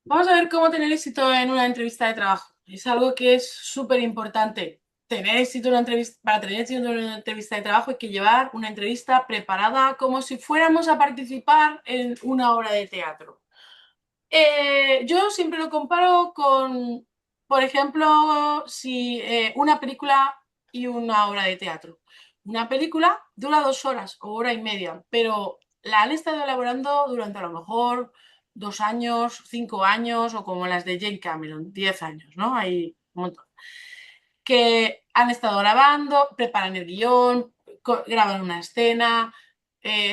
Vamos a ver cómo tener éxito en una entrevista de trabajo. Es algo que es súper importante. Tener éxito en una entrevista, para tener éxito en una entrevista de trabajo hay que llevar una entrevista preparada como si fuéramos a participar en una obra de teatro. Yo siempre lo comparo con, por ejemplo, si una película y una obra de teatro. Una película dura 2 horas o hora y media, pero la han estado elaborando durante a lo mejor 2 años, 5 años o como las de Jane Cameron, 10 años, ¿no? Hay un montón. Que han estado grabando, preparan el guión, graban una escena,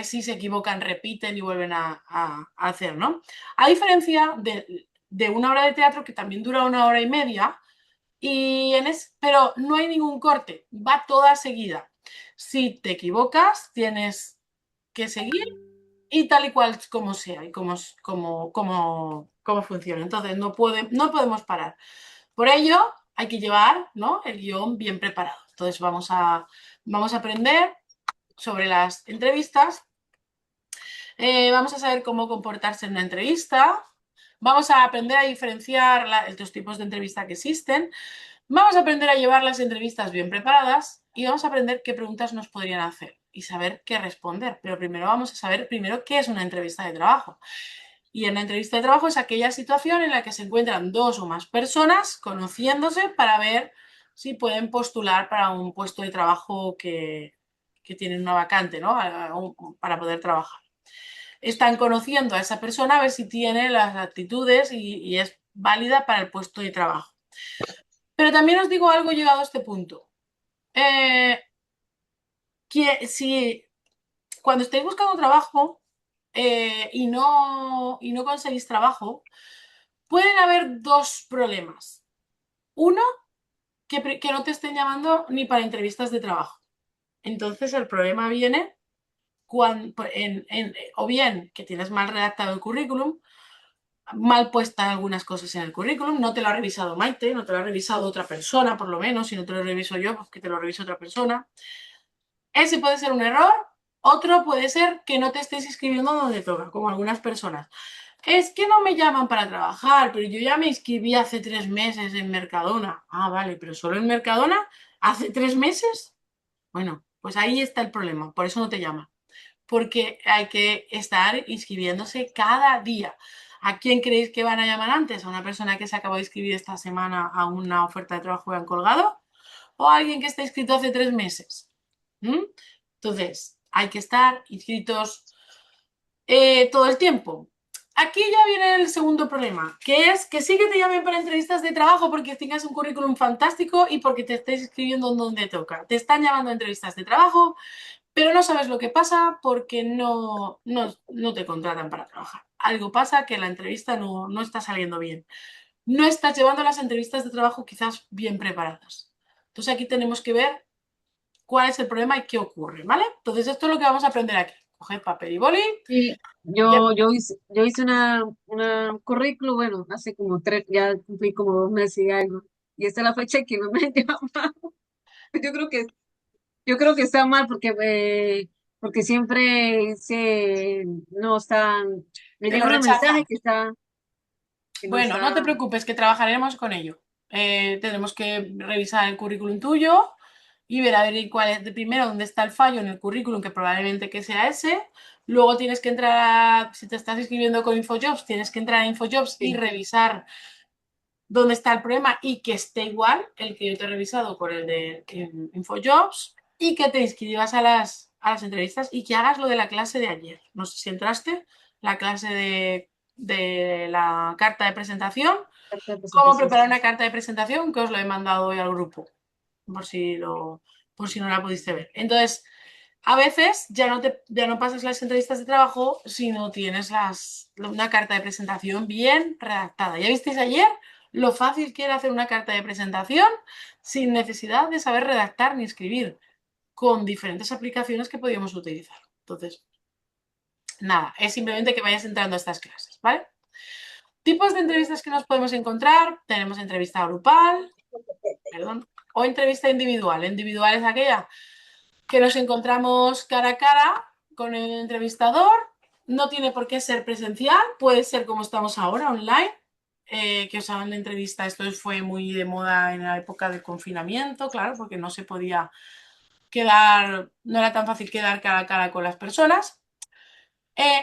si se equivocan repiten y vuelven a hacer, ¿no? A diferencia de una obra de teatro que también dura una hora y media, pero no hay ningún corte, va toda seguida. Si te equivocas, tienes que seguir y tal y cual como sea y como funciona. Entonces no podemos parar. Por ello, hay que llevar, ¿no?, el guión bien preparado. Entonces vamos a aprender sobre las entrevistas, vamos a saber cómo comportarse en una entrevista, vamos a aprender a diferenciar los tipos de entrevista que existen, vamos a aprender a llevar las entrevistas bien preparadas y vamos a aprender qué preguntas nos podrían hacer y saber qué responder. Pero primero vamos a saber qué es una entrevista de trabajo. Y en una entrevista de trabajo es aquella situación en la que se encuentran dos o más personas conociéndose para ver si pueden postular para un puesto de trabajo que tienen una vacante, ¿no?, para poder trabajar. Están conociendo a esa persona a ver si tiene las actitudes y es válida para el puesto de trabajo. Pero también os digo algo llegado a este punto. Eh, que si cuando estéis buscando trabajo y no conseguís trabajo, pueden haber dos problemas. Uno, que no te estén llamando ni para entrevistas de trabajo. Entonces el problema viene o bien que tienes mal redactado el currículum, mal puestas algunas cosas en el currículum, no te lo ha revisado Maite, no te lo ha revisado otra persona, por lo menos, si no te lo reviso yo, pues que te lo revise otra persona. Ese puede ser un error. Otro puede ser que no te estés inscribiendo donde toca, como algunas personas. Es que no me llaman para trabajar, pero yo ya me inscribí hace 3 meses en Mercadona. Ah, vale, pero solo en Mercadona, ¿hace 3 meses? Bueno, pues ahí está el problema, por eso no te llaman. Porque hay que estar inscribiéndose cada día. ¿A quién creéis que van a llamar antes? ¿A una persona que se acabó de inscribir esta semana a una oferta de trabajo y han colgado? ¿O a alguien que está inscrito hace 3 meses? ¿Mm? Entonces, hay que estar inscritos todo el tiempo. Aquí ya viene el segundo problema, que es que sí que te llamen para entrevistas de trabajo porque tengas un currículum fantástico y porque te estés inscribiendo en donde toca. Te están llamando a entrevistas de trabajo, pero no sabes lo que pasa porque no te contratan para trabajar. Algo pasa que la entrevista no está saliendo bien. No estás llevando las entrevistas de trabajo quizás bien preparadas. Entonces aquí tenemos que ver cuál es el problema y qué ocurre, ¿vale? Entonces esto es lo que vamos a aprender aquí. Coged papel y boli. Sí, Ya. yo hice una currículum, bueno, hace como tres, ya cumplí como 2 meses y algo. Y esta es la fecha que no me han llamado. Yo creo que, yo creo que está mal porque siempre no están, me Te lo llegan los mensajes rechazan. que no Bueno, no te está, preocupes, que trabajaremos con ello. Tenemos que revisar el currículum tuyo y ver a ver cuál es, de primero, dónde está el fallo en el currículum, que probablemente que sea ese. Luego tienes que entrar si te estás inscribiendo con InfoJobs, tienes que entrar a InfoJobs y sí, revisar dónde está el problema y que esté igual el que yo te he revisado con el de InfoJobs y que te inscribas a las entrevistas y que hagas lo de la clase de ayer. No sé si entraste, la clase de la carta de presentación, carta de cómo presentación. preparar una carta de presentación, que os lo he mandado hoy al grupo, por si, por si no la pudiste ver. Entonces, a veces ya no pasas las entrevistas de trabajo si no tienes una carta de presentación bien redactada. ¿Ya visteis ayer lo fácil que era hacer una carta de presentación sin necesidad de saber redactar ni escribir, con diferentes aplicaciones que podíamos utilizar? Entonces, nada, es simplemente que vayas entrando a estas clases, ¿vale? Tipos de entrevistas que nos podemos encontrar: tenemos entrevista grupal, perdón, o entrevista individual. Individual es aquella que nos encontramos cara a cara con el entrevistador. No tiene por qué ser presencial, puede ser como estamos ahora, online. que os hagan la entrevista. Esto fue muy de moda en la época del confinamiento, claro, porque no se podía quedar, no era tan fácil quedar cara a cara con las personas.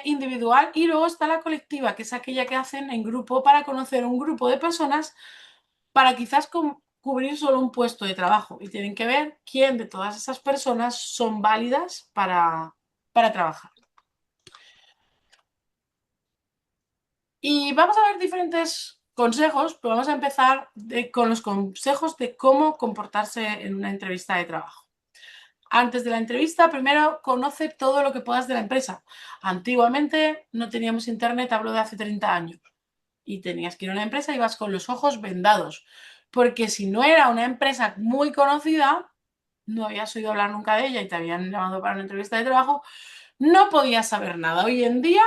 Individual, y luego está la colectiva, que es aquella que hacen en grupo para conocer un grupo de personas para quizás cubrir solo un puesto de trabajo, y tienen que ver quién de todas esas personas son válidas para trabajar. Y vamos a ver diferentes consejos, pero vamos a empezar con los consejos de cómo comportarse en una entrevista de trabajo. Antes de la entrevista, primero conoce todo lo que puedas de la empresa. Antiguamente no teníamos internet, hablo de hace 30 años, y tenías que ir a una empresa y ibas con los ojos vendados, porque si no era una empresa muy conocida, no habías oído hablar nunca de ella y te habían llamado para una entrevista de trabajo, no podías saber nada. Hoy en día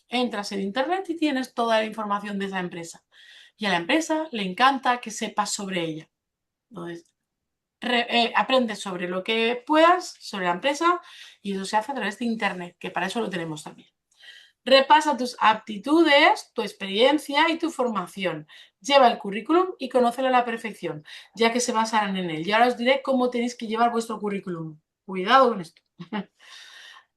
entras en internet y tienes toda la información de esa empresa. Y a la empresa le encanta que sepas sobre ella. Entonces, aprendes sobre lo que puedas, sobre la empresa, y eso se hace a través de internet, que para eso lo tenemos también. Repasa tus aptitudes, tu experiencia y tu formación. Lleva el currículum y conócelo a la perfección, ya que se basarán en él. Y ahora os diré cómo tenéis que llevar vuestro currículum. Cuidado con esto.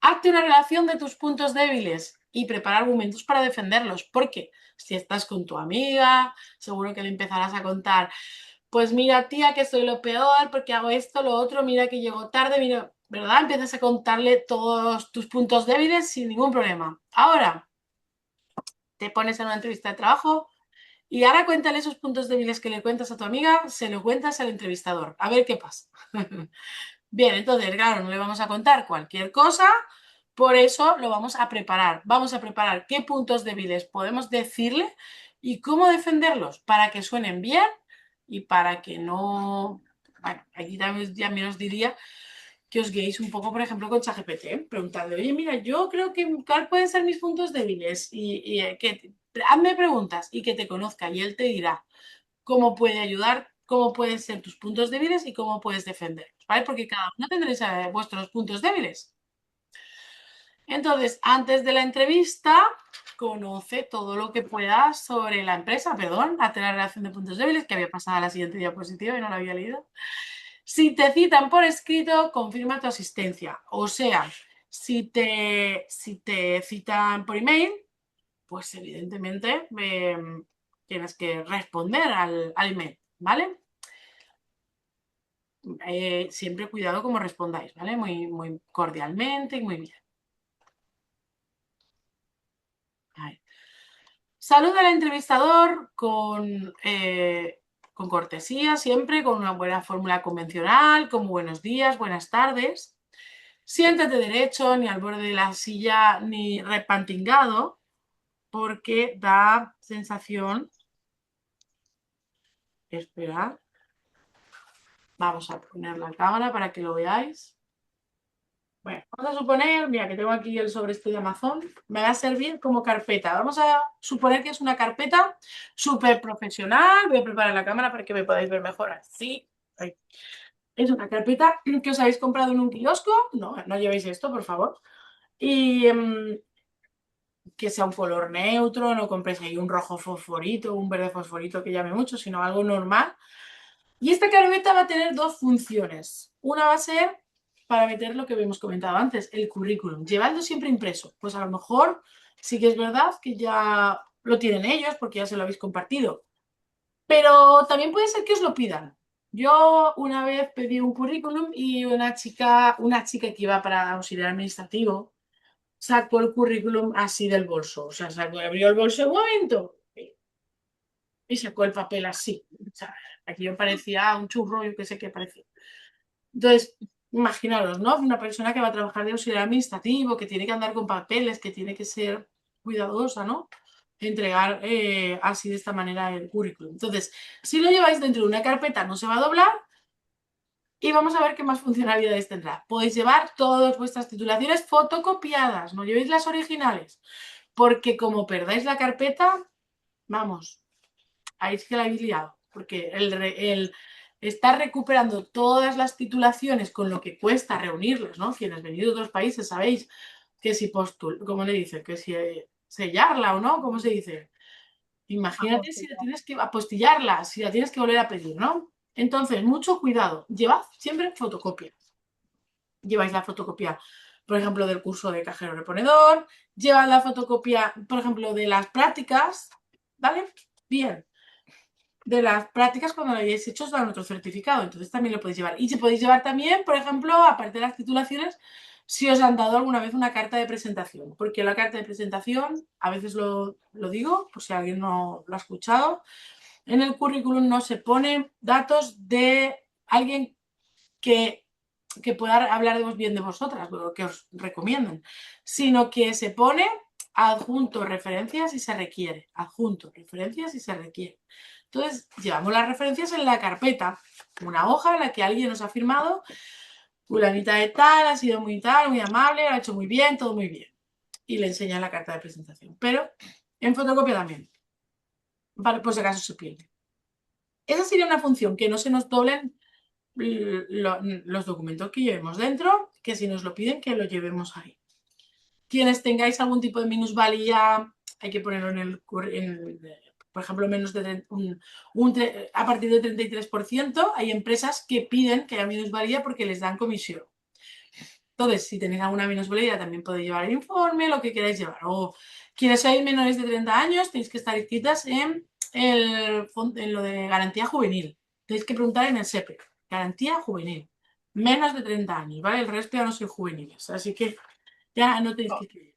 Hazte una relación de tus puntos débiles y prepara argumentos para defenderlos, porque si estás con tu amiga, seguro que le empezarás a contar, pues mira, tía, que soy lo peor porque hago esto, lo otro, mira que llego tarde, mira, ¿verdad? Empiezas a contarle todos tus puntos débiles sin ningún problema. Ahora, te pones en una entrevista de trabajo y ahora cuéntale esos puntos débiles que le cuentas a tu amiga, se lo cuentas al entrevistador. A ver qué pasa. Bien, entonces, claro, no le vamos a contar cualquier cosa, por eso lo vamos a preparar. Vamos a preparar qué puntos débiles podemos decirle y cómo defenderlos para que suenen bien y para que no... Bueno, aquí también os diría que os guiéis un poco, por ejemplo, con ChatGPT, preguntadle, oye, mira, yo creo que cuáles pueden ser mis puntos débiles y que hazme preguntas y que te conozca y él te dirá cómo puede ayudar, cómo pueden ser tus puntos débiles y cómo puedes defenderlos, ¿vale? Porque cada uno tendréis vuestros puntos débiles. Entonces, antes de la entrevista, conoce todo lo que puedas sobre la empresa, perdón, hazte la relación de puntos débiles, que había pasado a la siguiente diapositiva y no la había leído. Si te citan por escrito, confirma tu asistencia. O sea, si te citan por email, pues evidentemente tienes que responder al email, ¿vale? Siempre cuidado como respondáis, ¿vale? Muy, muy cordialmente y muy bien. Ahí. Saluda al entrevistador con cortesía, siempre, con una buena fórmula convencional, como buenos días, buenas tardes. Siéntate derecho, ni al borde de la silla, ni repantingado, porque da sensación. Esperad. Vamos a poner la cámara para que lo veáis. Bueno, vamos a suponer, mira, que tengo aquí el sobre este de Amazon, me va a servir como carpeta. Vamos a suponer que es una carpeta súper profesional. Voy a preparar la cámara para que me podáis ver mejor. Así. Ahí. Es una carpeta que os habéis comprado en un kiosco. No, no llevéis esto, por favor. Y que sea un color neutro, no compréis ahí un rojo fosforito, un verde fosforito que llame mucho, sino algo normal. Y esta carpeta va a tener dos funciones. Una va a ser para meter lo que hemos comentado antes, el currículum. Llevadlo siempre impreso. Pues a lo mejor sí que es verdad que ya lo tienen ellos porque ya se lo habéis compartido. Pero también puede ser que os lo pidan. Yo una vez pedí un currículum y una chica que iba para auxiliar administrativo sacó el currículum así del bolso. O sea, abrió el bolso un momento y sacó el papel así. O sea, aquello parecía un churro, yo qué sé qué parecía. Entonces, imaginaros, ¿no? Una persona que va a trabajar de auxiliar administrativo, que tiene que andar con papeles, que tiene que ser cuidadosa, ¿no? Entregar así de esta manera el currículum. Entonces, si lo lleváis dentro de una carpeta, no se va a doblar. Y vamos a ver qué más funcionalidades tendrá. Podéis llevar todas vuestras titulaciones fotocopiadas, no llevéis las originales, porque como perdáis la carpeta, vamos, ahí es que la habéis liado, porque el estar recuperando todas las titulaciones con lo que cuesta reunirlas, ¿no? Quienes venís de otros países sabéis que si ¿cómo le dice? Que si sellarla o no, ¿cómo se dice? Imagínate si la tienes que apostillarla, si la tienes que volver a pedir, ¿no? Entonces, mucho cuidado. Llevad siempre fotocopia. Lleváis la fotocopia, por ejemplo, del curso de cajero reponedor, llevad la fotocopia, por ejemplo, de las prácticas, ¿vale? Bien. De las prácticas cuando lo hayáis hecho os dan otro certificado, entonces también lo podéis llevar. Y si podéis llevar también, por ejemplo, aparte de las titulaciones, si os han dado alguna vez una carta de presentación, porque la carta de presentación, a veces lo digo, por si alguien no lo ha escuchado, en el currículum no se ponen datos de alguien que, que pueda hablar bien de vosotras, lo que os recomienden, sino que se pone adjunto referencias si se requiere, adjunto referencias si se requiere. Entonces, llevamos las referencias en la carpeta, una hoja en la que alguien nos ha firmado, fulanita de tal, ha sido muy tal, muy amable, lo ha hecho muy bien, todo muy bien. Y le enseña la carta de presentación. Pero en fotocopia también, para por si acaso se pierde. Esa sería una función, que no se nos doblen los documentos que llevemos dentro, que si nos lo piden, que lo llevemos ahí. Quienes tengáis algún tipo de minusvalía, hay que ponerlo por ejemplo, menos de a partir del 33%, hay empresas que piden que haya minusvalía porque les dan comisión. Entonces, si tenéis alguna minusvalía, también podéis llevar el informe, lo que queráis llevar. O quienes seáis menores de 30 años, tenéis que estar inscritas en lo de garantía juvenil. Tenéis que preguntar en el SEPE, garantía juvenil. Menos de 30 años, ¿vale? El resto ya no soy juveniles, así que ya no tenéis que escribir.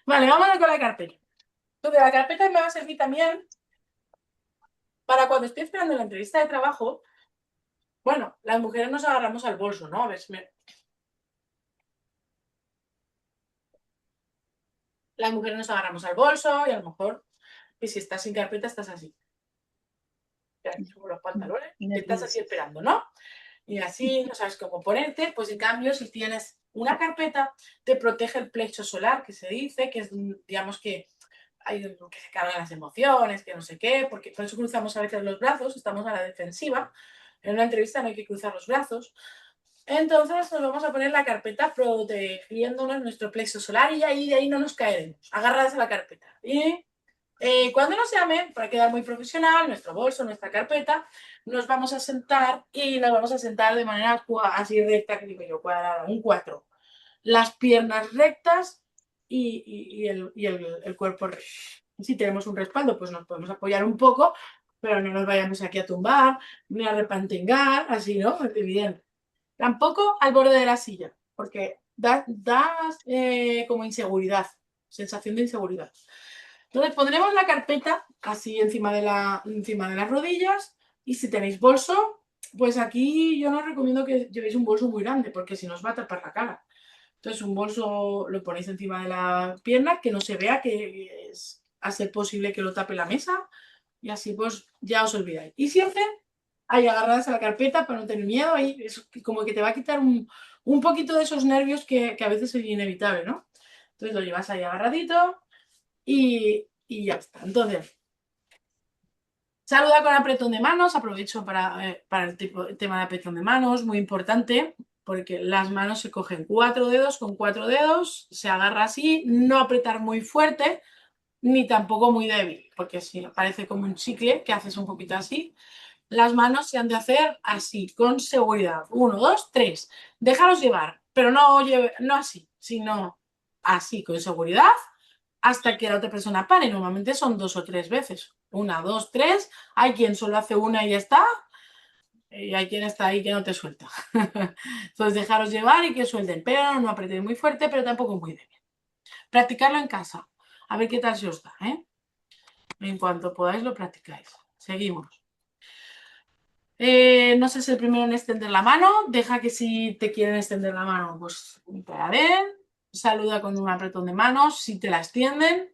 Vale, vamos con la carpeta. Entonces, la carpeta me va a servir también para cuando estoy esperando la entrevista de trabajo. Bueno, las mujeres nos agarramos al bolso, ¿no? A ver si me... Las mujeres nos agarramos al bolso y a lo mejor, y si estás sin carpeta, estás así. Subo los pantalones y estás así esperando, ¿no? Y así no sabes cómo ponerte. Pues en cambio, si tienes una carpeta, te protege el plexo solar, que se dice, que es, digamos que hay que se cargan las emociones, que no sé qué, porque por eso cruzamos a veces los brazos, estamos a la defensiva. En una entrevista no hay que cruzar los brazos. Entonces nos vamos a poner la carpeta protegiéndonos nuestro plexo solar y ahí de ahí no nos caeremos, agarradas a la carpeta. Y cuando nos llamen, para quedar muy profesional, nuestro bolso, nuestra carpeta, nos vamos a sentar y nos vamos a sentar de manera así recta, que digo yo, cuadrada, un 4. Las piernas rectas y el cuerpo recto. Si tenemos un respaldo, pues nos podemos apoyar un poco, pero no nos vayamos aquí a tumbar, ni a repantingar, así, ¿no? Es evidente. Tampoco al borde de la silla, porque da como inseguridad, sensación de inseguridad. Entonces pondremos la carpeta así encima de las rodillas y si tenéis bolso, pues aquí yo no os recomiendo que llevéis un bolso muy grande porque si no os va a tapar la cara. Entonces un bolso lo ponéis encima de la pierna, que no se vea, que es a ser posible que lo tape la mesa y así pues ya os olvidáis. Y siempre ahí agarradas a la carpeta para no tener miedo, ahí es como que te va a quitar un poquito de esos nervios que a veces es inevitable, ¿no? Entonces lo llevas ahí agarradito y ya está. Entonces, saluda con apretón de manos, aprovecho para el tema de apretón de manos, muy importante, porque las manos se cogen 4 dedos con 4 dedos, se agarra así, no apretar muy fuerte, ni tampoco muy débil, porque si parece como un chicle que haces un poquito así. Las manos se han de hacer así, con seguridad. 1, 2, 3. Déjalos llevar, pero no así, sino así, con seguridad, hasta que la otra persona pare. Normalmente son 2 o 3 veces. 1, 2, 3. Hay quien solo hace una y ya está. Y hay quien está ahí que no te suelta. Entonces, dejaros llevar y que suelten. Pero no apretéis muy fuerte, pero tampoco muy débil. Practicarlo en casa. A ver qué tal se os da, ¿eh? En cuanto podáis, lo practicáis. Seguimos. No sé si el primero en extender la mano. Deja que si te quieren extender la mano, pues te la den. Saluda con un apretón de manos si te la extienden.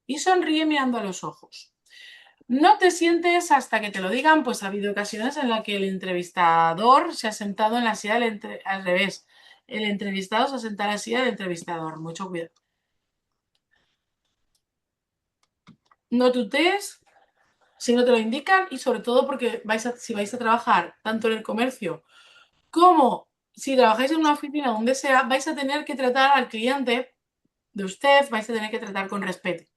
Y sonríe mirando a los ojos. No te sientes hasta que te lo digan, pues ha habido ocasiones en las que el entrevistador se ha sentado en la silla al revés. El entrevistado se ha sentado en la silla del entrevistador. Mucho cuidado. No tutees si no te lo indican y sobre todo porque si vais a trabajar tanto en el comercio como si trabajáis en una oficina donde sea, vais a tener que tratar al cliente de usted, vais a tener que tratar con respeto.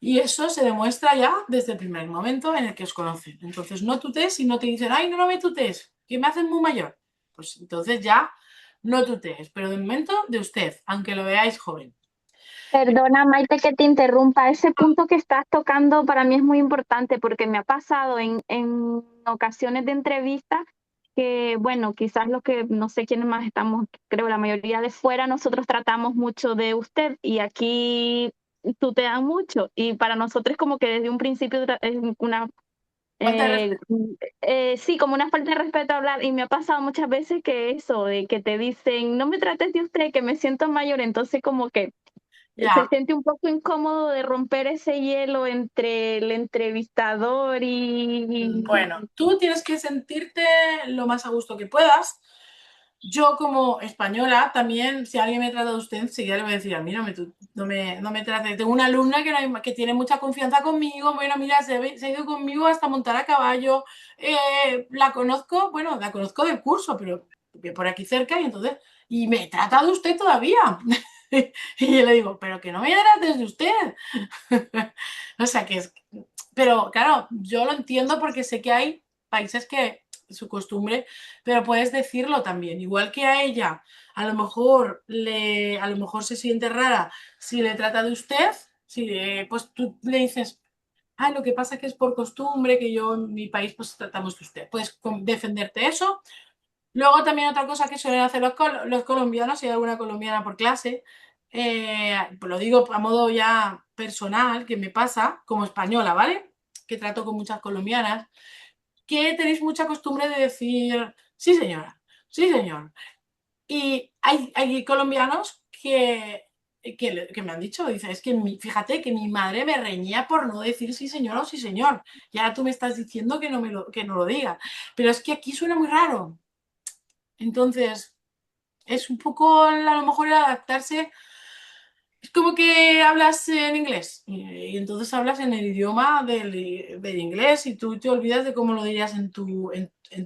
Y eso se demuestra ya desde el primer momento en el que os conocen. Entonces no tutees y no te dicen, ay, no, no me tutees, que me hacen muy mayor. Pues entonces ya no tutees, pero de momento de usted, aunque lo veáis joven. Perdona, Maite, que te interrumpa. Ese punto que estás tocando para mí es muy importante porque me ha pasado en ocasiones de entrevista que, bueno, quizás lo que, no sé quiénes más estamos, creo la mayoría de fuera, nosotros tratamos mucho de usted y aquí tutean mucho. Y para nosotros como que desde un principio es una Falta de eh, respeto. sí, como una falta de respeto hablar, y me ha pasado muchas veces que eso, de que te dicen, no me trates de usted, que me siento mayor, entonces como que se Ya. siente un poco incómodo de romper ese hielo entre el entrevistador Bueno, tú tienes que sentirte lo más a gusto que puedas. Yo como española también, si alguien me trata de usted, enseguida le voy a decir, a mí no me trate. Tengo una alumna que tiene mucha confianza conmigo, bueno, mira, se ha ido conmigo hasta montar a caballo, la conozco, bueno, la conozco del curso, pero por aquí cerca y entonces, y me trata de usted todavía. Y yo le digo, pero que no me trates de usted. O sea que es, pero claro, yo lo entiendo porque sé que hay países que su costumbre, pero puedes decirlo también, igual que a ella, a lo mejor se siente rara si le trata de usted, si pues tú le dices, ah, lo que pasa que es por costumbre, que yo en mi país pues tratamos de usted. Puedes defenderte eso. Luego también otra cosa que suelen hacer los colombianos, si hay alguna colombiana por clase, pues lo digo a modo ya personal, que me pasa como española, ¿vale? Que trato con muchas colombianas, que tenéis mucha costumbre de decir, sí señora, sí señor. Y hay colombianos que me han dicho, dice, es que fíjate que mi madre me reñía por no decir sí señor o sí señor. Y ahora tú me estás diciendo que no lo diga. Pero es que aquí suena muy raro. Entonces, es un poco a lo mejor el adaptarse. Es como que hablas en inglés y entonces hablas en el idioma del inglés y tú te olvidas de cómo lo dirías en tu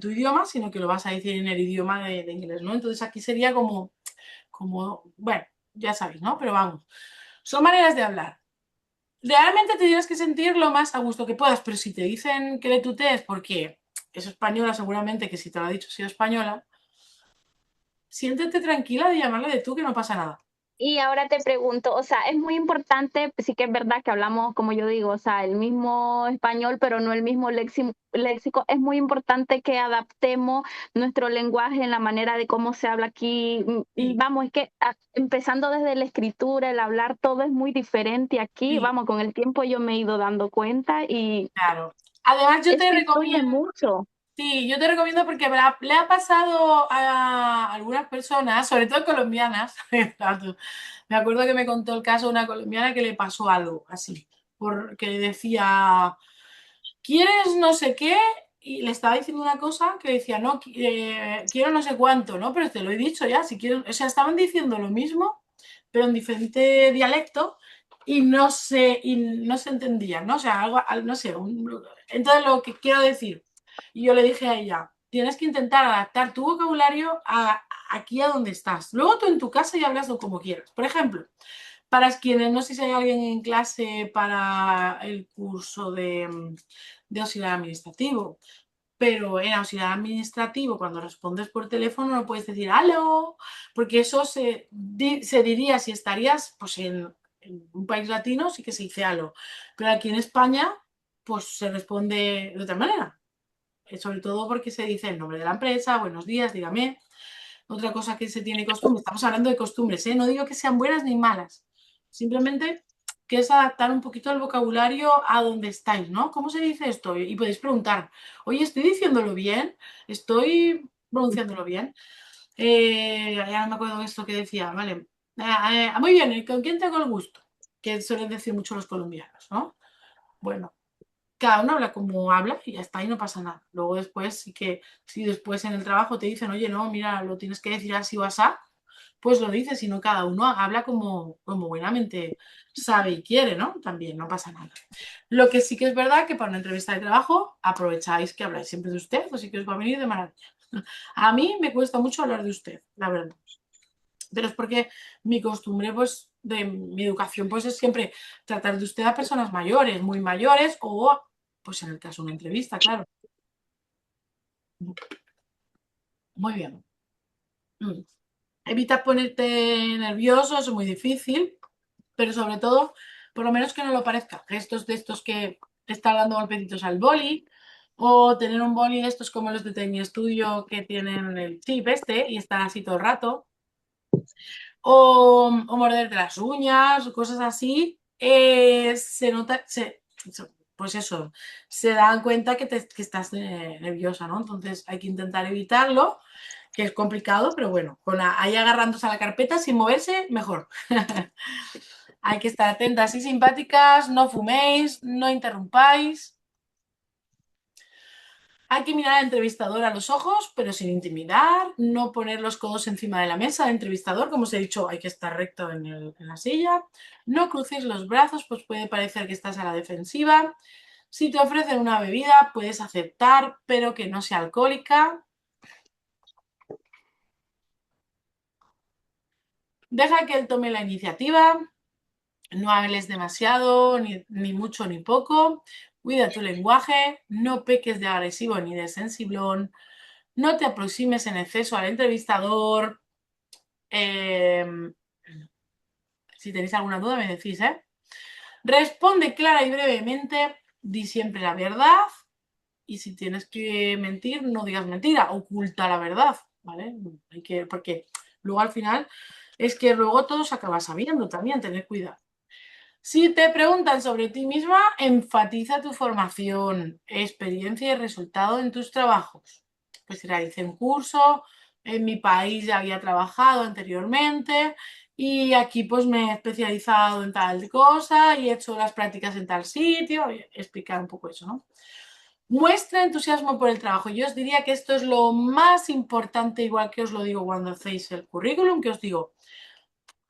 idioma, sino que lo vas a decir en el idioma de inglés, ¿no? Entonces aquí sería bueno, ya sabéis, ¿no? Pero vamos, son maneras de hablar. Realmente te tienes que sentir lo más a gusto que puedas, pero si te dicen que le tutees porque es española, seguramente que si te lo ha dicho, si es española, siéntete tranquila de llamarle de tú, que no pasa nada. y ahora te pregunto, o sea, es muy importante, sí que es verdad que hablamos, como yo digo, o sea, el mismo español, pero no el mismo léxico. Es muy importante que adaptemos nuestro lenguaje en la manera de cómo se habla aquí. Sí, Vamos, es que empezando desde la escritura, el hablar, todo es muy diferente aquí. sí, Vamos, con el tiempo yo me he ido dando cuenta y claro. Además, yo te eso influye recomiendo. mucho. Sí, yo te recomiendo porque le ha pasado a algunas personas, sobre todo colombianas. Me acuerdo que me contó el caso de una colombiana que le pasó algo así, porque decía, ¿quieres no sé qué? Y le estaba diciendo una cosa que decía, no, quiero no sé cuánto, ¿no? Pero te lo he dicho ya, si quiero, o sea, estaban diciendo lo mismo, pero en diferente dialecto y no se entendía, ¿no? O sea, no sé, entonces lo que quiero decir, y yo le dije a ella, tienes que intentar adaptar tu vocabulario aquí a donde estás. Luego tú en tu casa ya hablas como quieras. Por ejemplo, para quienes, no sé si hay alguien en clase para el curso de auxiliar administrativo, pero en auxiliar administrativo, cuando respondes por teléfono, no puedes decir aló, porque eso se diría si estarías pues, en un país latino, sí que se dice aló, pero aquí en España, pues se responde de otra manera. Sobre todo porque se dice el nombre de la empresa, buenos días, dígame. Otra cosa que se tiene costumbre, estamos hablando de costumbres, ¿eh? No digo que sean buenas ni malas, simplemente que es adaptar un poquito el vocabulario a donde estáis, ¿no? ¿Cómo se dice esto? Y podéis preguntar, oye, ¿estoy diciéndolo bien? ¿Estoy pronunciándolo bien? Ya no me acuerdo de esto que decía, vale. Muy bien, ¿con quién tengo el gusto? Que suelen decir mucho los colombianos, ¿no? Bueno, cada uno habla como habla y ya está, y no pasa nada. Luego después sí que, si después en el trabajo te dicen, oye, no, mira, lo tienes que decir así o así, pues lo dices, sino cada uno habla como buenamente sabe y quiere, ¿no? También no pasa nada. Lo que sí que es verdad que para una entrevista de trabajo aprovecháis que habláis siempre de usted, así que os va a venir de maravilla. A mí me cuesta mucho hablar de usted, la verdad. pero es porque mi costumbre, pues, de mi educación, pues, es siempre tratar de usted a personas mayores, muy mayores, o, pues, en el caso de una entrevista, claro. Muy bien. Evita ponerte nervioso, es muy difícil, pero sobre todo, por lo menos que no lo parezca. Gestos de estos que te están dando golpecitos al boli, o tener un boli de estos como los de Tiny Studio que tienen el chip este y están así todo el rato, o morderte las uñas, o cosas así, se nota, pues eso, se dan cuenta que estás nerviosa, ¿no? Entonces hay que intentar evitarlo, que es complicado, pero bueno, ahí agarrándose a la carpeta sin moverse, mejor. Hay que estar atentas y simpáticas, no fuméis, no interrumpáis. Hay que mirar al entrevistador a los ojos, pero sin intimidar, no poner los codos encima de la mesa del entrevistador, como os he dicho, hay que estar recto en la silla. No cruces los brazos, pues puede parecer que estás a la defensiva. Si te ofrecen una bebida, puedes aceptar, pero que no sea alcohólica. Deja que él tome la iniciativa. No hables demasiado, ni mucho ni poco. Cuida tu lenguaje. No peques de agresivo ni de sensiblón. No te aproximes en exceso al entrevistador. Si tenéis alguna duda, me decís, ¿eh? Responde clara y brevemente. Di siempre la verdad. Y si tienes que mentir, no digas mentira. Oculta la verdad, ¿vale? Porque luego al final es que luego todo se acaba sabiendo también. Tened cuidado. Si te preguntan sobre ti misma, enfatiza tu formación, experiencia y resultado en tus trabajos. Pues realicé un curso, en mi país ya había trabajado anteriormente y aquí pues me he especializado en tal cosa y he hecho las prácticas en tal sitio, y explicar un poco eso, ¿no? Muestra entusiasmo por el trabajo. Yo os diría que esto es lo más importante, igual que os lo digo cuando hacéis el currículum, que os digo,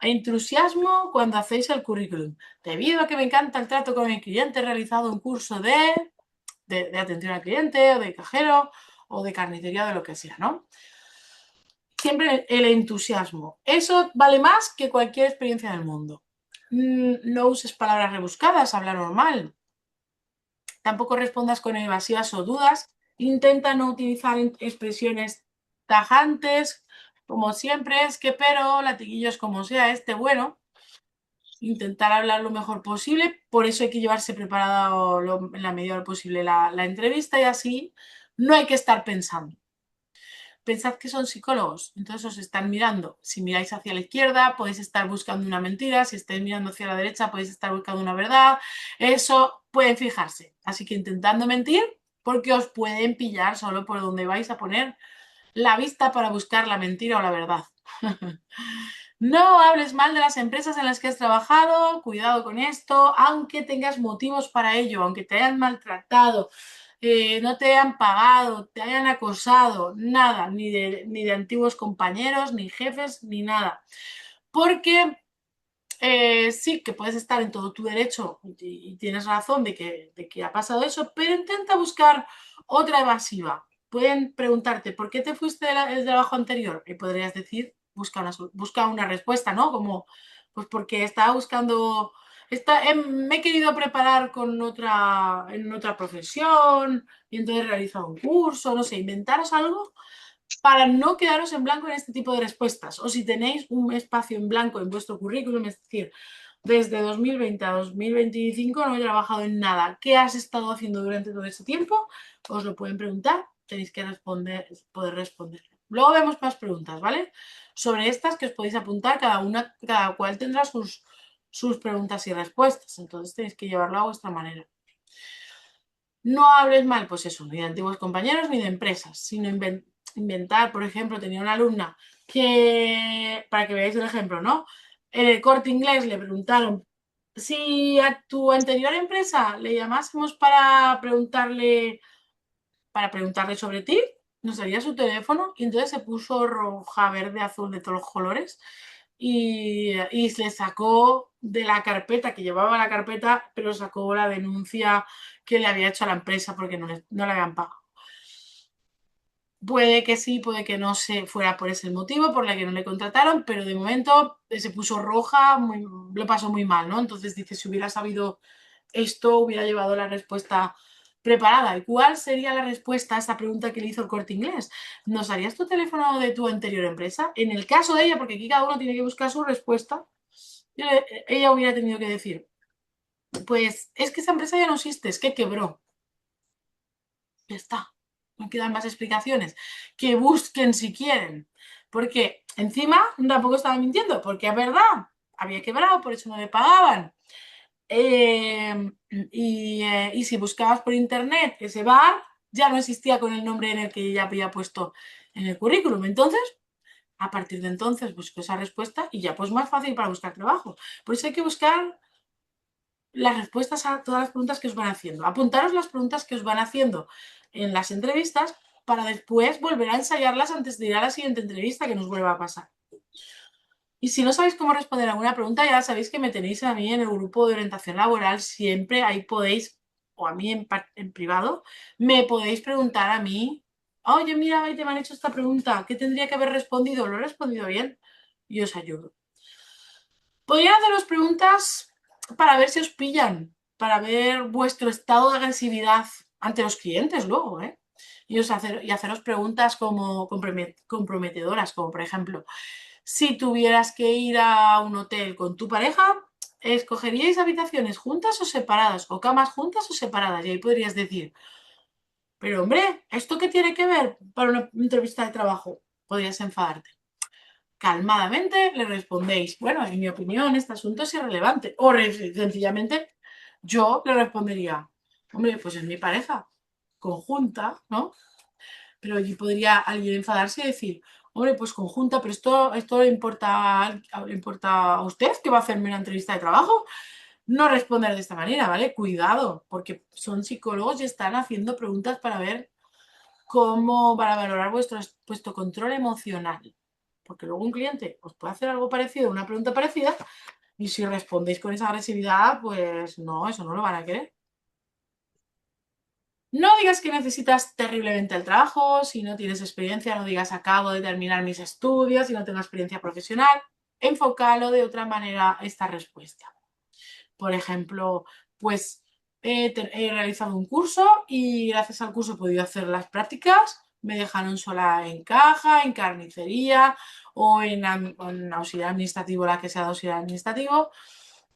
entusiasmo cuando hacéis el currículum. Debido a que me encanta el trato con el cliente, he realizado un curso de atención al cliente, o de cajero, o de carnicería, de lo que sea, ¿no? Siempre el entusiasmo. Eso vale más que cualquier experiencia del mundo. No uses palabras rebuscadas, habla normal. Tampoco respondas con evasivas o dudas. Intenta no utilizar expresiones tajantes, como siempre es que, pero, latiguillos como sea este, bueno. Intentar hablar lo mejor posible, por eso hay que llevarse preparado en la medida de lo posible la entrevista y así no hay que estar pensando. Pensad que son psicólogos, entonces os están mirando. Si miráis hacia la izquierda, podéis estar buscando una mentira. Si estáis mirando hacia la derecha, podéis estar buscando una verdad. Eso pueden fijarse. Así que intentando mentir, porque os pueden pillar solo por donde vais a poner la vista para buscar la mentira o la verdad. No hables mal de las empresas en las que has trabajado, cuidado con esto, aunque tengas motivos para ello, aunque te hayan maltratado, no te hayan pagado, te hayan acosado, nada, ni de antiguos compañeros, ni jefes, ni nada. Porque sí que puedes estar en todo tu derecho y tienes razón de que ha pasado eso, pero intenta buscar otra evasiva. Pueden preguntarte, ¿por qué te fuiste del trabajo anterior? Y podrías decir, busca una respuesta, ¿no? Como, pues porque estaba buscando, me he querido preparar en otra profesión y entonces he realizado un curso, no sé, inventaros algo para no quedaros en blanco en este tipo de respuestas. O si tenéis un espacio en blanco en vuestro currículum, es decir, desde 2020 a 2025 no he trabajado en nada. ¿Qué has estado haciendo durante todo ese tiempo? Os lo pueden preguntar, tenéis que poder responder. Luego vemos más preguntas, ¿vale? Sobre estas que os podéis apuntar, cada cual tendrá sus preguntas y respuestas, entonces tenéis que llevarlo a vuestra manera. No hables mal, pues eso, ni de antiguos compañeros ni de empresas, sino inventar, por ejemplo, tenía una alumna que, para que veáis el ejemplo, ¿no? En el Corte Inglés le preguntaron si a tu anterior empresa le llamásemos para preguntarle sobre ti, nos daría su teléfono y entonces se puso roja, verde, azul, de todos los colores y le sacó de la carpeta, que llevaba la carpeta, pero sacó la denuncia que le había hecho a la empresa porque no le habían pagado. Puede que sí, puede que no se fuera por ese motivo, por la que no le contrataron, pero de momento se puso roja, lo pasó muy mal, ¿no? Entonces dice, si hubiera sabido esto, hubiera llevado la respuesta preparada. ¿Y cuál sería la respuesta a esta pregunta que le hizo el Corte Inglés? ¿Nos darías tu teléfono de tu anterior empresa? En el caso de ella, porque aquí cada uno tiene que buscar su respuesta, ella hubiera tenido que decir, pues es que esa empresa ya no existe, es que quebró. Ya está. No quedan más explicaciones. Que busquen si quieren. Porque encima tampoco estaba mintiendo, porque es verdad, había quebrado, por eso no le pagaban. Y si buscabas por internet ese bar, ya no existía con el nombre en el que ella había puesto en el currículum. Entonces, a partir de entonces buscó esa respuesta y ya pues más fácil para buscar trabajo. Por eso hay que buscar las respuestas a todas las preguntas que os van haciendo. Apuntaros las preguntas que os van haciendo en las entrevistas para después volver a ensayarlas antes de ir a la siguiente entrevista que nos vuelva a pasar. Y si no sabéis cómo responder a alguna pregunta, ya sabéis que me tenéis a mí en el grupo de orientación laboral. Siempre ahí podéis, o a mí en privado, me podéis preguntar a mí, oye, mira, te me han hecho esta pregunta, ¿qué tendría que haber respondido? ¿Lo he respondido bien? Y os ayudo. Podrían haceros preguntas para ver si os pillan, para ver vuestro estado de agresividad ante los clientes luego, ¿eh? Y haceros preguntas como comprometedoras, como por ejemplo, si tuvieras que ir a un hotel con tu pareja, ¿escogeríais habitaciones juntas o separadas? ¿O camas juntas o separadas? Y ahí podrías decir, pero hombre, ¿esto qué tiene que ver para una entrevista de trabajo? Podrías enfadarte. Calmadamente le respondéis, bueno, en mi opinión este asunto es irrelevante. O sencillamente yo le respondería, hombre, pues es mi pareja, conjunta, ¿no? Pero allí podría alguien enfadarse y decir, hombre, pues conjunta, pero esto le importa a usted que va a hacerme una entrevista de trabajo. No responder de esta manera, ¿vale? Cuidado, porque son psicólogos y están haciendo preguntas para ver cómo, para valorar vuestro control emocional. Porque luego un cliente os puede hacer algo parecido, una pregunta parecida, y si respondéis con esa agresividad, pues no, eso no lo van a querer. No digas que necesitas terriblemente el trabajo, si no tienes experiencia, no digas acabo de terminar mis estudios y no tengo experiencia profesional. Enfócalo de otra manera esta respuesta. Por ejemplo, pues he realizado un curso y gracias al curso he podido hacer las prácticas. Me dejaron sola en caja, en carnicería o en auxiliar administrativo, la que sea de auxiliar administrativo.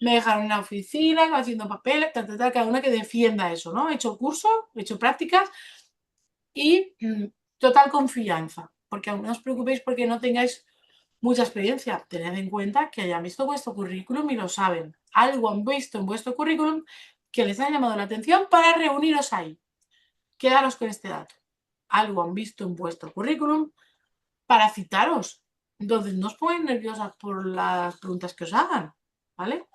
Me dejaron en la oficina haciendo papeles, cada una que defienda eso, ¿no? He hecho curso, he hecho prácticas y total confianza. Porque aún no os preocupéis porque no tengáis mucha experiencia. Tened en cuenta que hayan visto vuestro currículum y lo saben. Algo han visto en vuestro currículum que les ha llamado la atención para reuniros ahí. Quedaros con este dato. Algo han visto en vuestro currículum para citaros. Entonces, no os pongáis nerviosas por las preguntas que os hagan, ¿vale?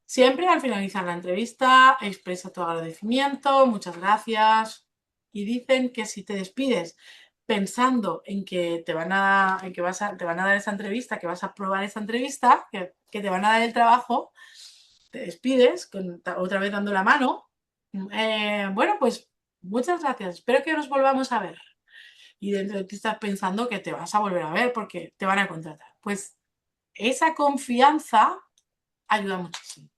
Siempre al finalizar la entrevista expresa tu agradecimiento, muchas gracias. Y dicen que si te despides pensando en que te van a dar esa entrevista, que vas a probar esa entrevista, que te van a dar el trabajo, te despides otra vez dando la mano. Bueno, pues muchas gracias. Espero que nos volvamos a ver. Y dentro de ti estás pensando que te vas a volver a ver porque te van a contratar. Pues esa confianza ayuda muchísimo.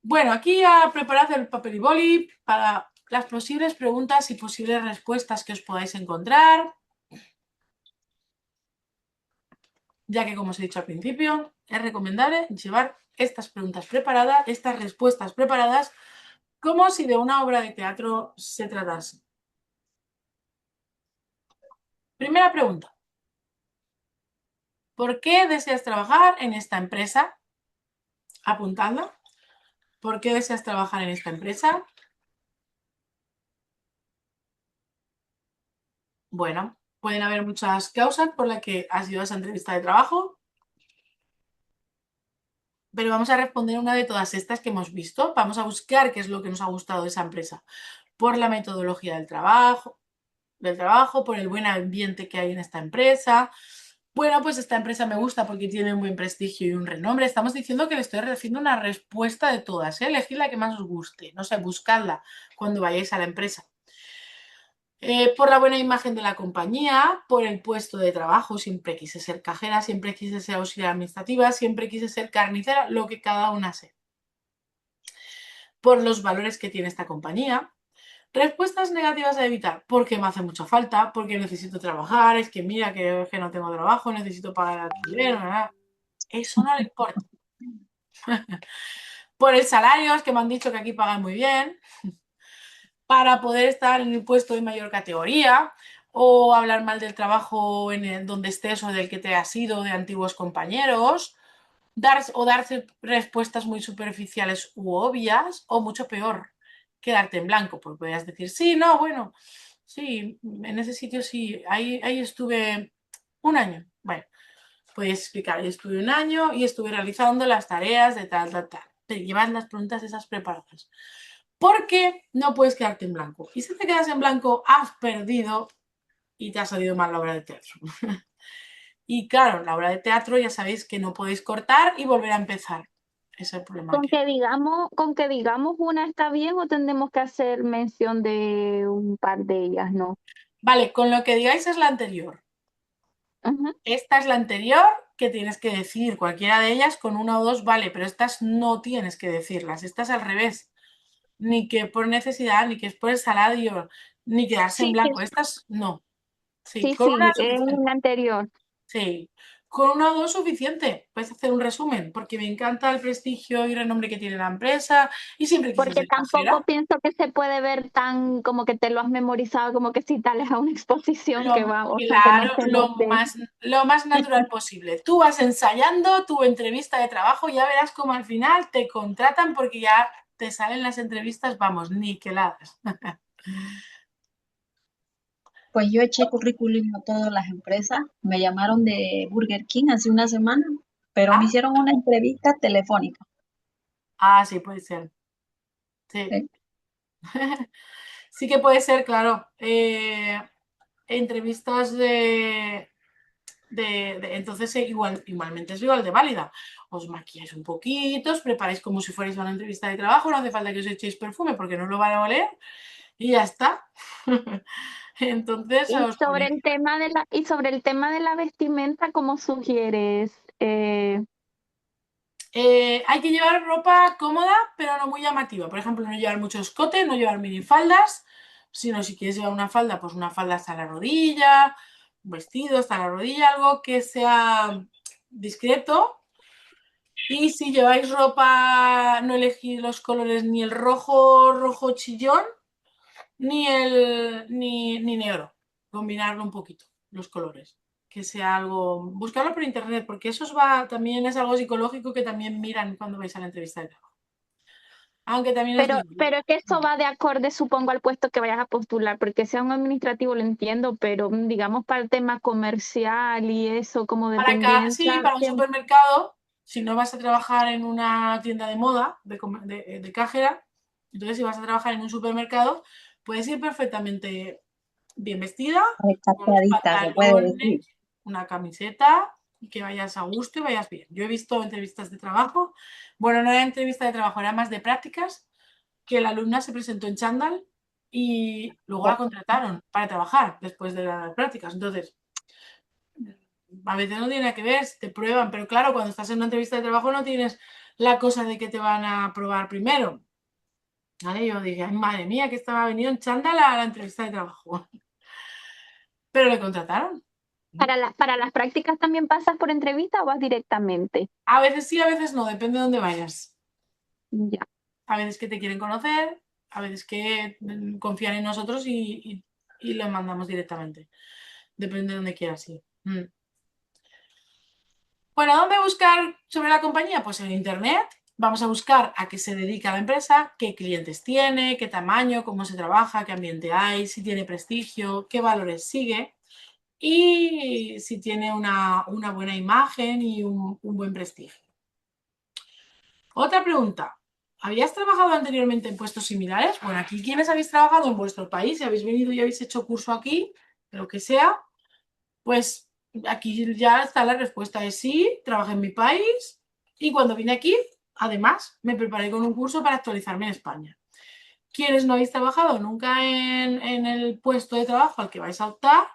Bueno, aquí preparad el papel y boli para las posibles preguntas y posibles respuestas que os podáis encontrar. Ya que, como os he dicho al principio, es recomendable llevar estas preguntas preparadas, estas respuestas preparadas, como si de una obra de teatro se tratase. Primera pregunta. ¿Por qué deseas trabajar en esta empresa? Apuntadla. ¿Por qué deseas trabajar en esta empresa? Bueno, pueden haber muchas causas por las que has ido a esa entrevista de trabajo, pero vamos a responder una de todas estas que hemos visto. Vamos a buscar qué es lo que nos ha gustado de esa empresa. Por la metodología del trabajo, por el buen ambiente que hay en esta empresa, Bueno, pues esta empresa me gusta porque tiene un buen prestigio y un renombre. Estamos diciendo que le estoy haciendo una respuesta de todas, ¿eh? Elegid la que más os guste. No sé, buscadla cuando vayáis a la empresa. Por la buena imagen de la compañía, por el puesto de trabajo, siempre quise ser cajera, siempre quise ser auxiliar administrativa, siempre quise ser carnicera, lo que cada una sea. Por los valores que tiene esta compañía. Respuestas negativas a evitar, porque me hace mucha falta, porque necesito trabajar, es que mira que no tengo trabajo, necesito pagar el alquiler, ¿verdad? Eso no le importa. Por el salario, es que me han dicho que aquí pagan muy bien, para poder estar en el puesto de mayor categoría, o hablar mal del trabajo en el, donde estés o del que te has ido, de antiguos compañeros, darse respuestas muy superficiales u obvias, o mucho peor, quedarte en blanco, porque podrías decir, sí, no, bueno, sí, en ese sitio sí, ahí estuve un año. Bueno, puedes explicar, estuve un año y estuve realizando las tareas de tal, tal, tal. Te llevas las preguntas esas preparadas. Porque no puedes quedarte en blanco. Y si te quedas en blanco, has perdido y te ha salido mal la obra de teatro. Y claro, la obra de teatro ya sabéis que no podéis cortar y volver a empezar. Ese es el problema que hay. Con que digamos una está bien o tendremos que hacer mención de un par de ellas, ¿no? Vale, con lo que digáis es la anterior. Ujú. Esta es la anterior que tienes que decir. Cualquiera de ellas con una o dos vale, pero estas no tienes que decirlas. Estas al revés. Ni que por necesidad, ni que es por el salario, ni quedarse en Sí, blanco. Estas no. Sí, sí, con una sí, es es suficiente. la anterior. Sí, con una o dos suficiente. Puedes hacer un resumen, porque me encanta el prestigio y renombre que tiene la empresa y siempre quise Porque ser cajera. tampoco pienso que se puede ver tan como que te lo has memorizado, como que si tal es a una exposición que va, o sea, que no Claro, se note. lo más natural posible. Tú vas ensayando tu entrevista de trabajo y ya verás cómo al final te contratan porque ya te salen las entrevistas, vamos, niqueladas. Pues yo eché currículum a todas las empresas. Me llamaron de Burger King hace una semana, pero me Ah, hicieron una entrevista telefónica. sí, puede ser. Sí. ¿Sí? Sí que puede ser, claro. Entrevistas entonces igualmente es igual de válida. Os maquilláis un poquito, os preparáis como si fuerais a una entrevista de trabajo, no hace falta que os echéis perfume porque no lo van a oler y ya está. Entonces Y os sobre ponéis. el tema y sobre el tema de la vestimenta, ¿cómo sugieres? Hay que llevar ropa cómoda, pero no muy llamativa. Por ejemplo, no llevar mucho escote, no llevar minifaldas, sino si quieres llevar una falda, pues una falda hasta la rodilla, un vestido hasta la rodilla, algo que sea discreto. Y si lleváis ropa, no elegid los colores ni el rojo chillón, ni negro. Combinarlo un poquito, los colores. Que sea algo. Buscarlo por internet, porque eso también es algo psicológico que también miran cuando vais a la entrevista de trabajo. Aunque también os digo. Pero es que eso va de acorde, supongo, al puesto que vayas a postular, porque sea un administrativo lo entiendo, pero digamos para el tema comercial y eso, como Sí, dependencia, para un supermercado, si no vas a trabajar en una tienda de moda, de cajera, entonces si vas a trabajar en un supermercado, puedes ir perfectamente bien vestida, con unos Recatadita, se puede pantalones, decir. una camiseta, y que vayas a gusto y vayas bien. Yo he visto entrevistas de trabajo, bueno, no era entrevista de trabajo, era más de prácticas, que la alumna se presentó en chándal y luego la contrataron para trabajar después de las prácticas. Entonces, a veces no tiene nada que ver, te prueban, pero claro, cuando estás en una entrevista de trabajo no tienes la cosa de que te van a probar primero. ¿Vale? Yo dije, ay, madre mía, que estaba venido en chándal a la entrevista de trabajo. Pero le contrataron. para las prácticas también pasas por entrevista o vas directamente. A veces sí, a veces no, depende de dónde vayas. Ya. A veces que te quieren conocer, a veces que confían en nosotros y lo mandamos directamente. Depende de dónde quieras ir. Bueno, ¿dónde buscar sobre la compañía? Pues en internet. Vamos a buscar a qué se dedica la empresa, qué clientes tiene, qué tamaño, cómo se trabaja, qué ambiente hay, si tiene prestigio, qué valores sigue y si tiene una buena imagen y un buen prestigio. Otra pregunta. ¿Habías trabajado anteriormente en puestos similares? Bueno, aquí quienes habéis trabajado en vuestro país, si habéis venido y habéis hecho curso aquí, lo que sea, pues aquí ya está la respuesta de sí, trabajé en mi país y cuando vine aquí, además, me preparé con un curso para actualizarme en España. Quienes no habéis trabajado nunca en el puesto de trabajo al que vais a optar,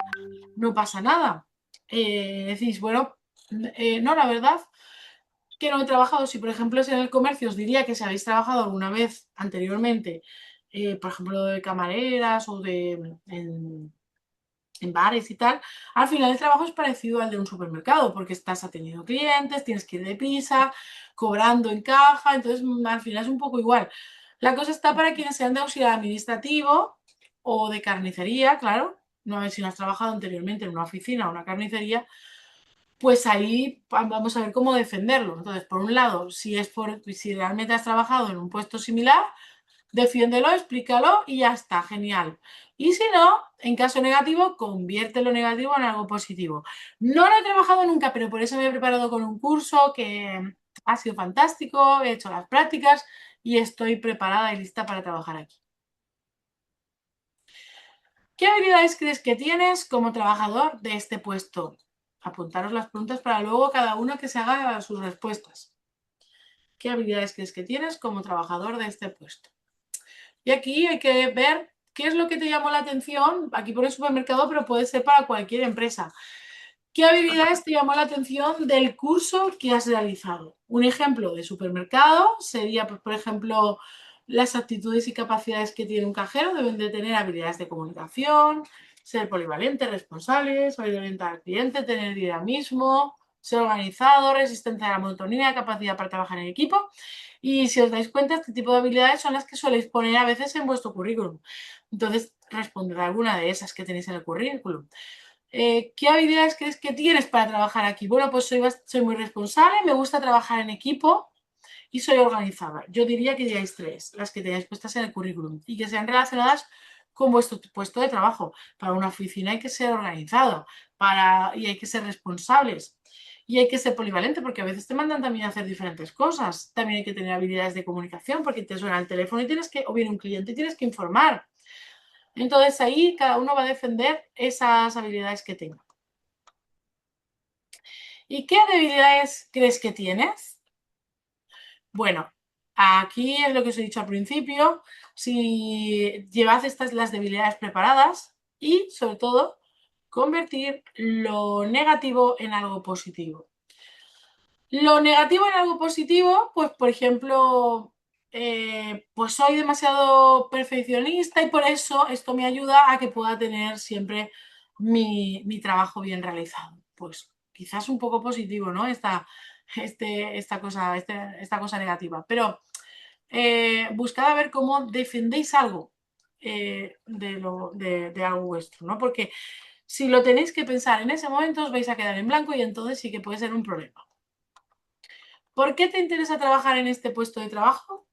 no pasa nada. Decís, bueno, no, la verdad que no he trabajado. Si, por ejemplo, es en el comercio, os diría que si habéis trabajado alguna vez anteriormente, por ejemplo, de camareras o en bares y tal, al final el trabajo es parecido al de un supermercado, porque estás atendiendo clientes, tienes que ir deprisa, cobrando en caja, entonces al final es un poco igual. La cosa está para quienes sean de auxiliar administrativo o de carnicería, claro. No sé si no has trabajado anteriormente en una oficina o una carnicería, pues ahí vamos a ver cómo defenderlo. Entonces, por un lado, si realmente has trabajado en un puesto similar, defiéndelo, explícalo y ya está, genial. Y si no, en caso negativo, convierte lo negativo en algo positivo. No lo he trabajado nunca, pero por eso me he preparado con un curso que ha sido fantástico, he hecho las prácticas y estoy preparada y lista para trabajar aquí. ¿Qué habilidades crees que tienes como trabajador de este puesto? Apuntaros las preguntas para luego cada uno que se haga sus respuestas. ¿Qué habilidades crees que tienes como trabajador de este puesto? Y aquí hay que ver qué es lo que te llamó la atención. Aquí pone supermercado, pero puede ser para cualquier empresa. ¿Qué habilidades te llamó la atención del curso que has realizado? Un ejemplo de supermercado sería, pues, por ejemplo, las aptitudes y capacidades que tiene un cajero. Deben de tener habilidades de comunicación, ser polivalente, responsable, saber orientar al cliente, tener dinamismo, ser organizado, resistencia a la monotonía, capacidad para trabajar en equipo. Y si os dais cuenta, este tipo de habilidades son las que soléis poner a veces en vuestro currículum. Entonces, responded a alguna de esas que tenéis en el currículum. ¿Qué habilidades crees que tienes para trabajar aquí? Bueno, pues soy muy responsable, me gusta trabajar en equipo y soy organizada. Yo diría que digáis 3, las que tenéis puestas en el currículum y que sean relacionadas con vuestro puesto de trabajo. Para una oficina hay que ser organizado y hay que ser responsables. Y hay que ser polivalente porque a veces te mandan también a hacer diferentes cosas. También hay que tener habilidades de comunicación porque te suena el teléfono y o viene un cliente y tienes que informar. Entonces ahí cada uno va a defender esas habilidades que tenga. ¿Y qué debilidades crees que tienes? Bueno, aquí es lo que os he dicho al principio. Si llevad las debilidades preparadas y, sobre todo, convertir lo negativo en algo positivo. Lo negativo en algo positivo, pues por ejemplo, pues soy demasiado perfeccionista y por eso esto me ayuda a que pueda tener siempre mi trabajo bien realizado. Pues quizás un poco positivo, ¿no? Esta cosa negativa. Pero buscad a ver cómo defendéis algo de algo vuestro, ¿no? Porque si lo tenéis que pensar en ese momento os vais a quedar en blanco y entonces sí que puede ser un problema. ¿Por qué te interesa trabajar en este puesto de trabajo?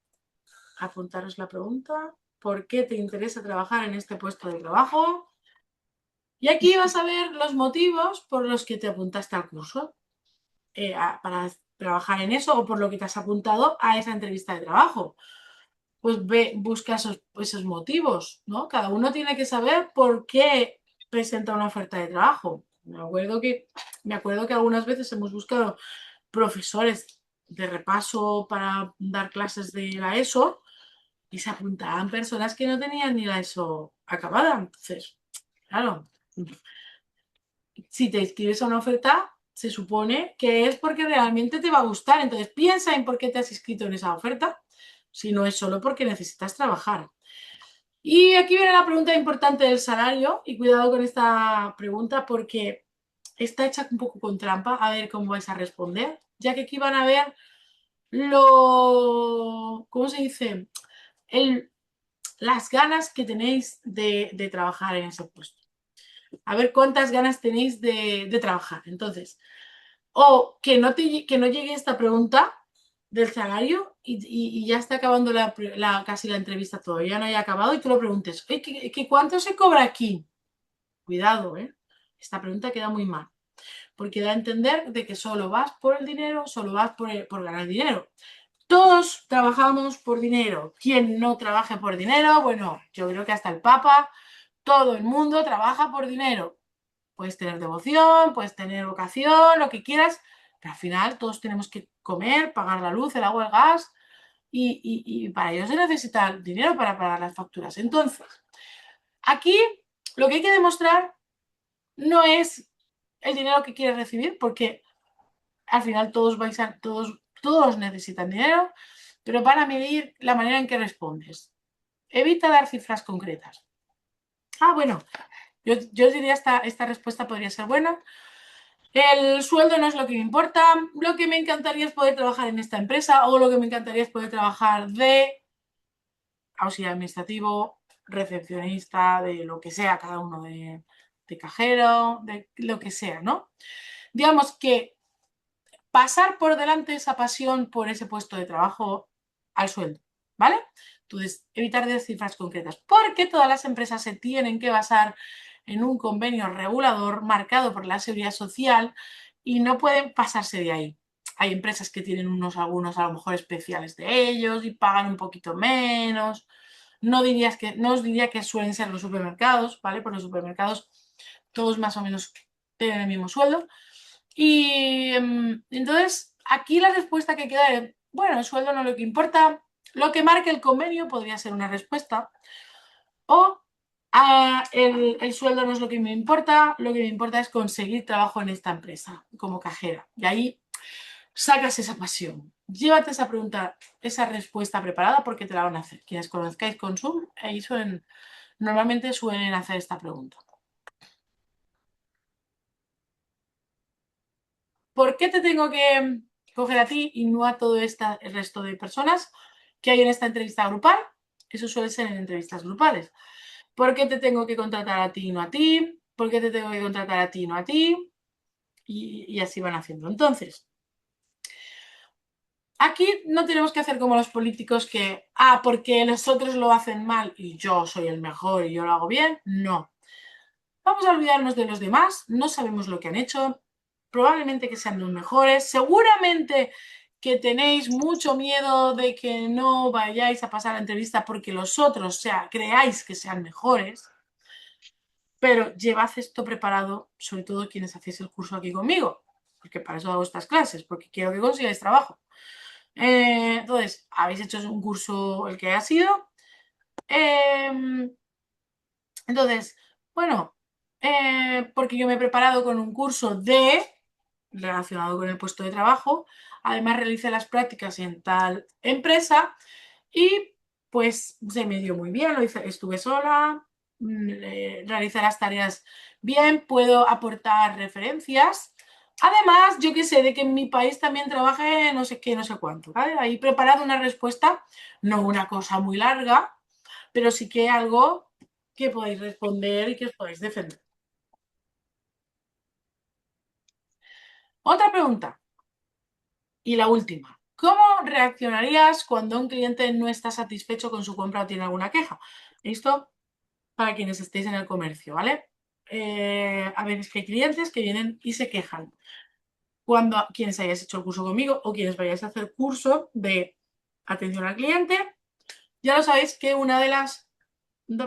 Apuntaros la pregunta. ¿Por qué te interesa trabajar en este puesto de trabajo? Y aquí vas a ver los motivos por los que te apuntaste al curso para trabajar en eso o por lo que te has apuntado a esa entrevista de trabajo. Pues busca esos motivos, ¿no? Cada uno tiene que saber por qué presenta una oferta de trabajo. Me acuerdo que algunas veces hemos buscado profesores de repaso para dar clases de la ESO y se apuntaban personas que no tenían ni la ESO acabada. Entonces, claro, si te inscribes a una oferta, se supone que es porque realmente te va a gustar. Entonces, piensa en por qué te has inscrito en esa oferta, si no es solo porque necesitas trabajar. Y aquí viene la pregunta importante del salario, y cuidado con esta pregunta porque está hecha un poco con trampa, a ver cómo vais a responder, ya que aquí van a ver ¿cómo se dice? Las ganas que tenéis de trabajar en ese puesto. A ver cuántas ganas tenéis de trabajar. Entonces, o que no llegue esta pregunta del salario y ya está acabando casi la entrevista, todavía no haya acabado y tú lo preguntes, oye, ¿cuánto se cobra aquí? Cuidado, ¿eh? Esta pregunta queda muy mal, porque da a entender de que solo vas por el dinero, solo vas por ganar dinero. Todos trabajamos por dinero. ¿Quién no trabaja por dinero? Bueno, yo creo que hasta el Papa, todo el mundo trabaja por dinero. Puedes tener devoción, puedes tener vocación, lo que quieras, pero al final todos tenemos que comer, pagar la luz, el agua, el gas, y para ello se necesita dinero para pagar las facturas. Entonces, aquí lo que hay que demostrar no es el dinero que quieres recibir, porque al final todos necesitan dinero, pero para medir la manera en que respondes. Evita dar cifras concretas. Bueno, yo diría esta respuesta podría ser buena. El sueldo no es lo que me importa, lo que me encantaría es poder trabajar en esta empresa, o lo que me encantaría es poder trabajar de auxiliar administrativo, recepcionista, de lo que sea, cada uno de cajero, de lo que sea, ¿no? Digamos que pasar por delante esa pasión por ese puesto de trabajo al sueldo, ¿vale? Entonces, evitar de cifras concretas, porque todas las empresas se tienen que basar en un convenio regulador marcado por la Seguridad Social y no pueden pasarse de ahí. Hay empresas que tienen algunos a lo mejor especiales de ellos y pagan un poquito menos. No os diría que suelen ser los supermercados, ¿vale? Porque los supermercados todos más o menos tienen el mismo sueldo. Y entonces, aquí la respuesta que queda es, bueno, el sueldo no es lo que importa, lo que marque el convenio podría ser una respuesta, o el sueldo no es lo que me importa, lo que me importa es conseguir trabajo en esta empresa como cajera. Y ahí sacas esa pasión. Llévate esa pregunta, esa respuesta preparada porque te la van a hacer. Quienes conozcáis Consum, ahí normalmente suelen hacer esta pregunta. ¿Por qué te tengo que coger a ti y no a todo el resto de personas que hay en esta entrevista grupal? Eso suele ser en entrevistas grupales. ¿Por qué te tengo que contratar a ti y no a ti? ¿Por qué te tengo que contratar a ti y no a ti? Y así van haciendo. Entonces, aquí no tenemos que hacer como los políticos que, porque los otros lo hacen mal y yo soy el mejor y yo lo hago bien. No. Vamos a olvidarnos de los demás, no sabemos lo que han hecho, probablemente que sean los mejores, seguramente que tenéis mucho miedo de que no vayáis a pasar la entrevista porque los otros creáis que sean mejores, pero llevad esto preparado, sobre todo quienes hacéis el curso aquí conmigo, porque para eso hago estas clases, porque quiero que consigáis trabajo. Entonces, habéis hecho un curso el que ha sido. Entonces, bueno, porque yo me he preparado con un curso relacionado con el puesto de trabajo, además realicé las prácticas en tal empresa y pues se me dio muy bien, estuve sola, realicé las tareas bien, puedo aportar referencias. Además, yo que sé, de que en mi país también trabaje no sé qué, no sé cuánto, ¿vale? Ahí preparado una respuesta, no una cosa muy larga, pero sí que algo que podáis responder y que os podáis defender. Otra pregunta. Y la última. ¿Cómo reaccionarías cuando un cliente no está satisfecho con su compra o tiene alguna queja? Esto para quienes estéis en el comercio, ¿vale? A veces que hay clientes que vienen y se quejan. Cuando quienes hayáis hecho el curso conmigo o quienes vayáis a hacer curso de atención al cliente, ya lo sabéis que una de las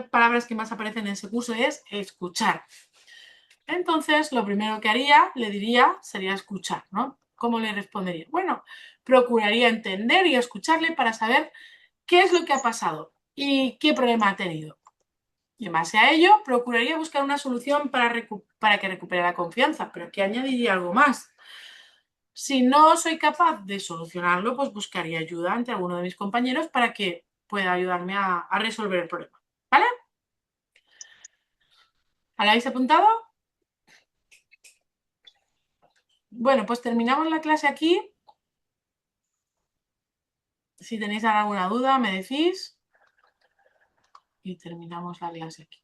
palabras que más aparecen en ese curso es escuchar. Entonces, lo primero que le diría, sería escuchar, ¿no? ¿Cómo le respondería? Bueno, procuraría entender y escucharle para saber qué es lo que ha pasado y qué problema ha tenido. Y en base a ello, procuraría buscar una solución para que recupere la confianza, pero que añadiría algo más. Si no soy capaz de solucionarlo, pues buscaría ayuda ante alguno de mis compañeros para que pueda ayudarme a resolver el problema. ¿Vale? ¿La habéis apuntado? Bueno, pues terminamos la clase aquí. Si tenéis alguna duda, me decís y terminamos la clase aquí.